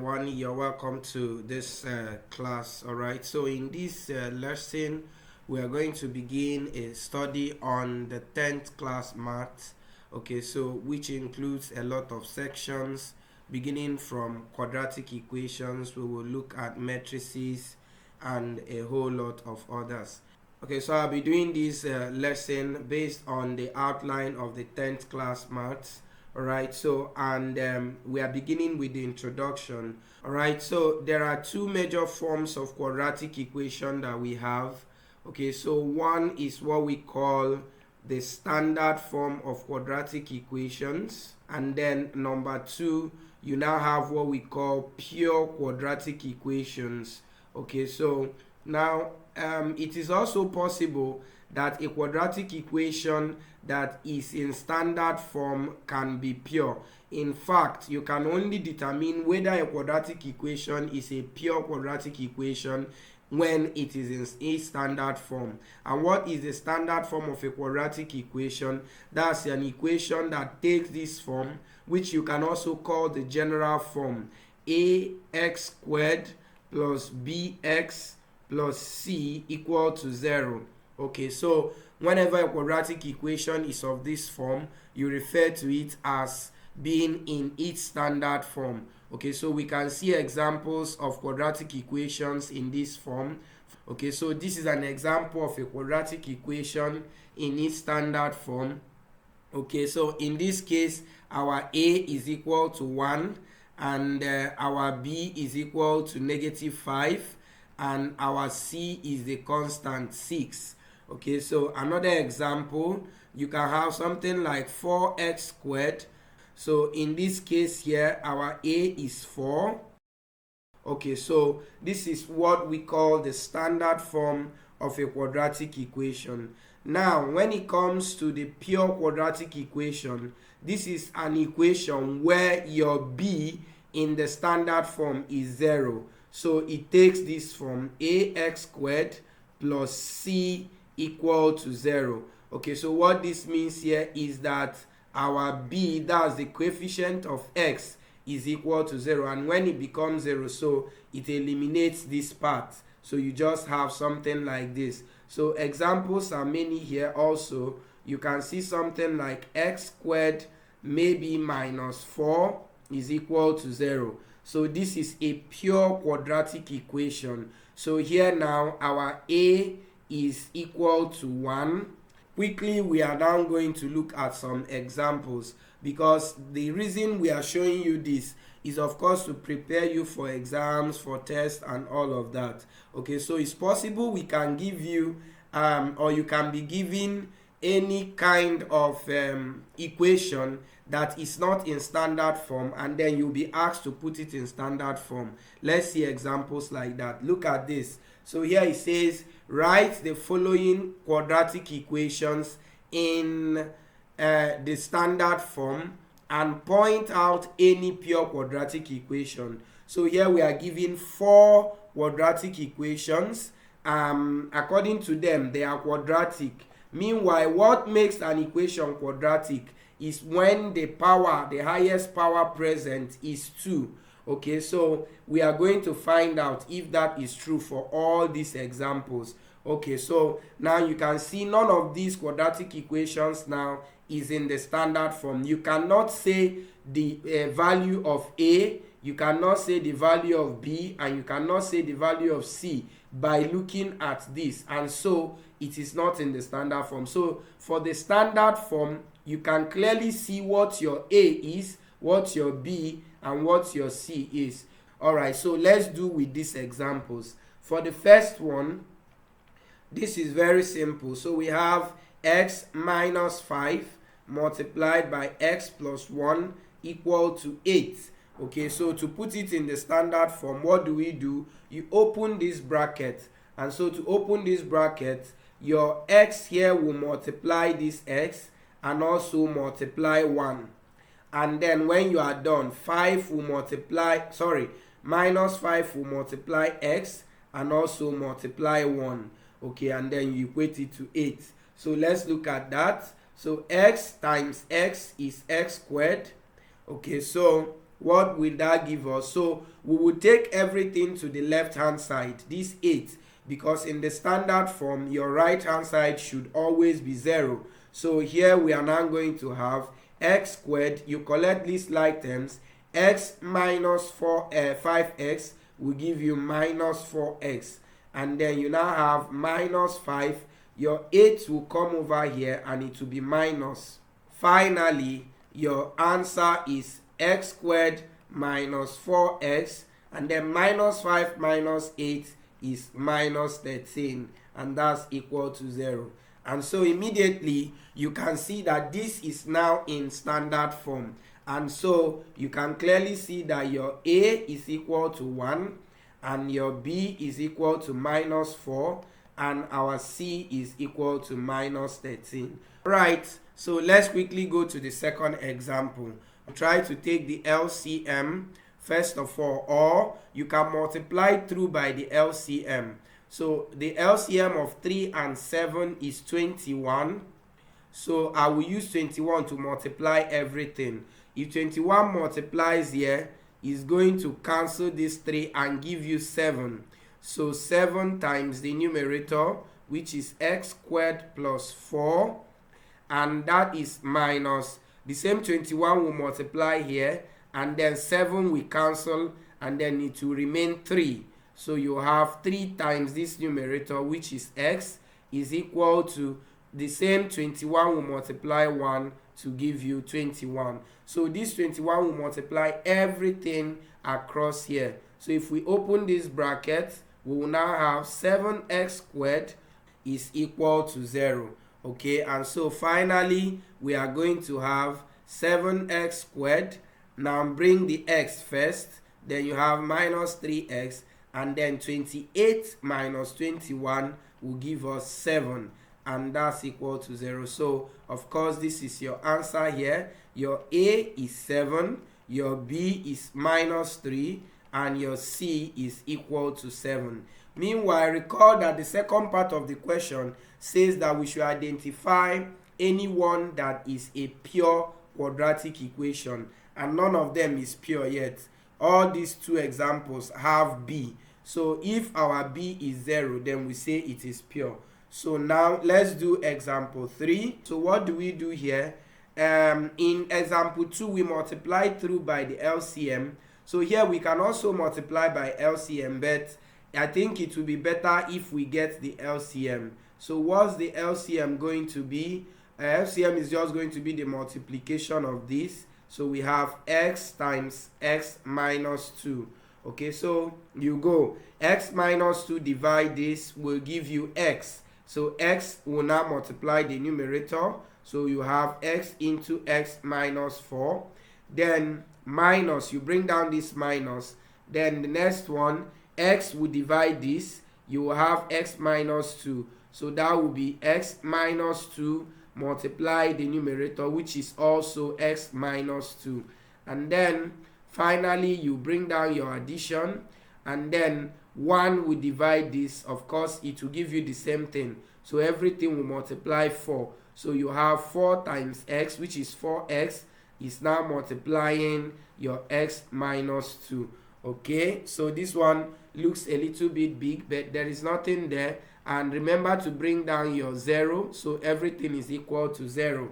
You're welcome to this class. All right, so in this lesson we are going to begin a study on the 10th class math. Okay, so which includes a lot of sections beginning from quadratic equations. We will look at matrices and a whole lot of others. Okay, so I'll be doing this lesson based on the outline of the 10th class maths. All right, so we are beginning with the introduction. All right, so there are two major forms of quadratic equation that we have. Okay, so one is what we call the standard form of quadratic equations, and then number two, you now have what we call pure quadratic equations. Okay, so now it is also possible that a quadratic equation that is in standard form can be pure. In fact, you can only determine whether a quadratic equation is a pure quadratic equation when it is in a standard form. And what is the standard form of a quadratic equation? That's an equation that takes this form, which you can also call the general form: ax squared plus bx plus c equal to 0. Okay, so whenever a quadratic equation is of this form, you refer to it as being in its standard form. Okay, so we can see examples of quadratic equations in this form. Okay, so this is an example of a quadratic equation in its standard form. Okay, so in this case, our a is equal to 1 and our b is equal to -5 and our c is the constant 6. Okay, so another example, you can have something like 4x squared. So in this case here, our a is 4. Okay, so this is what we call the standard form of a quadratic equation. Now, when it comes to the pure quadratic equation, this is an equation where your b in the standard form is 0. So it takes this form: ax squared plus c equal to 0. Okay, so what this means here is that our b, that's the coefficient of x, is equal to 0, and when it becomes 0, so it eliminates this part, so you just have something like this. So examples are many here. Also, you can see something like x squared maybe minus 4 is equal to 0. So this is a pure quadratic equation. So here now our a is equal to 1. Quickly, we are now going to look at some examples, because the reason we are showing you this is of course to prepare you for exams, for tests and all of that. Okay, so it's possible we can give you or you can be given any kind of equation that is not in standard form, and then you'll be asked to put it in standard form. Let's see examples like that. Look at this. So here it says, write the following quadratic equations in the standard form and point out any pure quadratic equation. So here we are given 4 quadratic equations. According to them, they are quadratic. Meanwhile, what makes an equation quadratic is when the highest power present is 2. Okay, so we are going to find out if that is true for all these examples. Okay, so now you can see none of these quadratic equations now is in the standard form. You cannot say the value of a, you cannot say the value of b, and you cannot say the value of c by looking at this, and so it is not in the standard form. So for the standard form, you can clearly see what your a is, what your b, and what your c is. All right, so let's do with these examples. For the first one, this is very simple. So we have x minus 5 multiplied by x plus 1 equal to 8. Okay, so to put it in the standard form, what do? You open this bracket, and so to open this bracket, your x here will multiply this x and also multiply 1. And then when you are done, minus 5 will multiply x and also multiply 1. Okay, and then you equate it to 8. So let's look at that. So x times x is x squared. Okay, so what will that give us? So we will take everything to the left hand side, this 8, because in the standard form your right hand side should always be 0. So here we are now going to have x squared. You collect these like terms, x minus 5x will give you minus 4x, and then you now have minus 5. Your 8 will come over here and it will be minus. Finally, your answer is x squared minus 4x, and then minus 5 minus 8 is minus 13, and that's equal to 0. And so immediately you can see that this is now in standard form, and so you can clearly see that your a is equal to 1 and your b is equal to minus 4 and our c is equal to minus 13. Right, so let's quickly go to the second example. Try to take the LCM first of all, or you can multiply through by the LCM. So the LCM of 3 and 7 is 21. So I will use 21 to multiply everything. If 21 multiplies here, is going to cancel this 3 and give you 7. So 7 times the numerator, which is x squared plus 4, and that is minus the same 21 will multiply here, and then 7 will cancel, and then it will remain 3. So you have 3 times this numerator, which is x, is equal to the same 21 will multiply 1 to give you 21. So this 21 will multiply everything across here. So if we open this bracket, we will now have 7x squared is equal to 0. Okay, and so finally we are going to have 7x squared. Now bring the x first, then you have minus 3x, and then 28 minus 21 will give us 7, and that's equal to 0. So of course this is your answer here. Your a is 7, your b is minus 3, and your c is equal to 7. Meanwhile, recall that the second part of the question says that we should identify any one that is a pure quadratic equation, and none of them is pure yet. All these two examples have b. So if our b is 0, then we say it is pure. So now let's do example 3. So what do we do here? In example 2, we multiply through by the LCM. So here we can also multiply by LCM, but I think it will be better if we get the LCM. So what's the LCM going to be? LCM is just going to be the multiplication of this. So we have x times x minus 2. Okay, so you go x minus 2 divide this will give you x. So x will now multiply the numerator. So you have x into x minus 4. Then minus, you bring down this minus. Then the next one, x will divide this. You will have x minus 2. So that will be x minus 2 multiply the numerator, which is also x minus 2. And then finally you bring down your addition, and then 1 will divide this. Of course it will give you the same thing. So everything will multiply 4. So you have 4 times x, which is 4x, is now multiplying your x minus 2. Okay, so this one looks a little bit big, but there is nothing there. And remember to bring down your 0, so everything is equal to 0.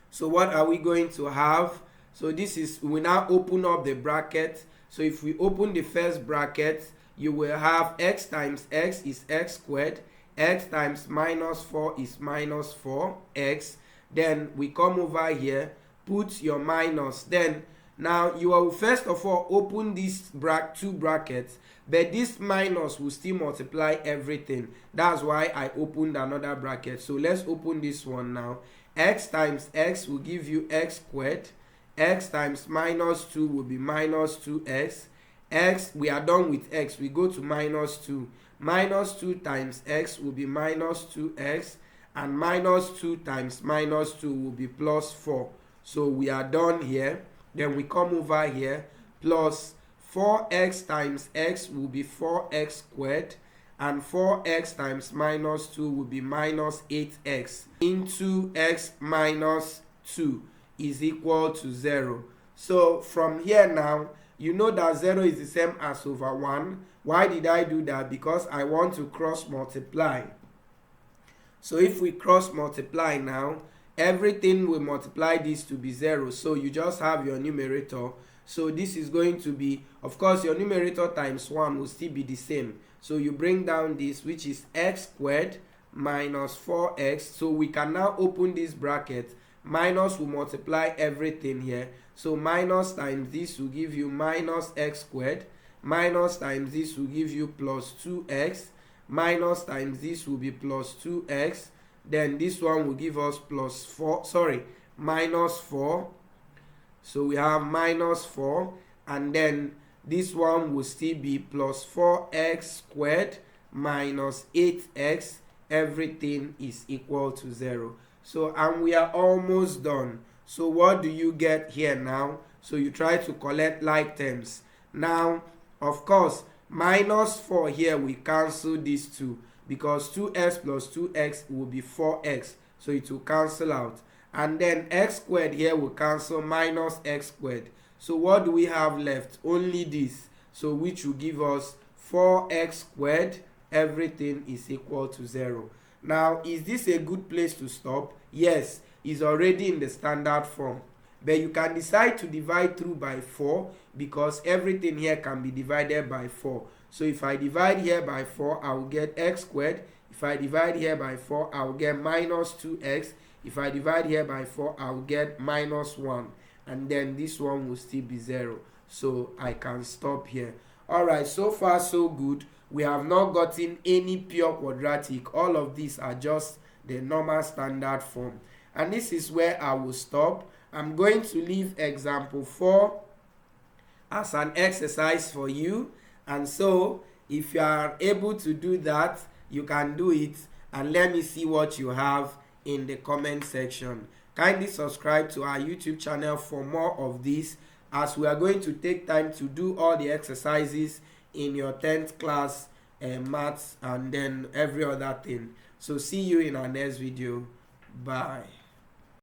So what are we going to have? So this is, we now open up the bracket. So if we open the first bracket, you will have x times x is x squared, x times minus 4 is minus 4x. Then we come over here, put your minus. Then now you will first of all open these two brackets, but this minus will still multiply everything. That's why I opened another bracket. So let's open this one now. X times x will give you x squared. X times minus 2 will be minus 2x. X, we are done with x. We go to minus 2. Minus 2 times x will be minus 2x. And minus 2 times minus 2 will be plus 4. So we are done here. Then we come over here. Plus 4x times x will be 4x squared. And 4x times minus 2 will be minus 8x. Into x minus 2 is equal to 0. So from here now, you know that 0 is the same as over 1. Why did I do that? Because I want to cross multiply. So if we cross multiply now, everything will multiply this to be 0. So you just have your numerator. So this is going to be, of course, your numerator times 1 will still be the same. So you bring down this, which is x squared minus 4x. So we can now open this bracket. Minus will multiply everything here. So minus times this will give you minus x squared. Minus times this will give you plus 2x. Minus times this will be plus 2x. Then this one will give us minus 4. So we have minus 4. And then this one will still be plus 4x squared minus 8x. Everything is equal to 0. So, and we are almost done. So what do you get here now? So you try to collect like terms. Now, of course, minus 4 here, we cancel these two, because 2x plus 2x will be 4x. So it will cancel out. And then x squared here will cancel, minus x squared. So what do we have left? Only this. So which will give us 4x squared. Everything is equal to 0. Now, is this a good place to stop? Yes, it's already in the standard form. But you can decide to divide through by 4, because everything here can be divided by 4. So if I divide here by 4, I will get x squared. If I divide here by 4, I will get minus 2x. If I divide here by 4, I will get minus 1. And then this one will still be 0. So I can stop here. Alright, so far so good. We have not gotten any pure quadratic. All of these are just the normal standard form. And this is where I will stop. I'm going to leave example 4 as an exercise for you. And so if you are able to do that, you can do it. And let me see what you have in the comment section. Kindly subscribe to our YouTube channel for more of this, as we are going to take time to do all the exercises in your 10th class maths and then every other thing. So see you in our next video. Bye.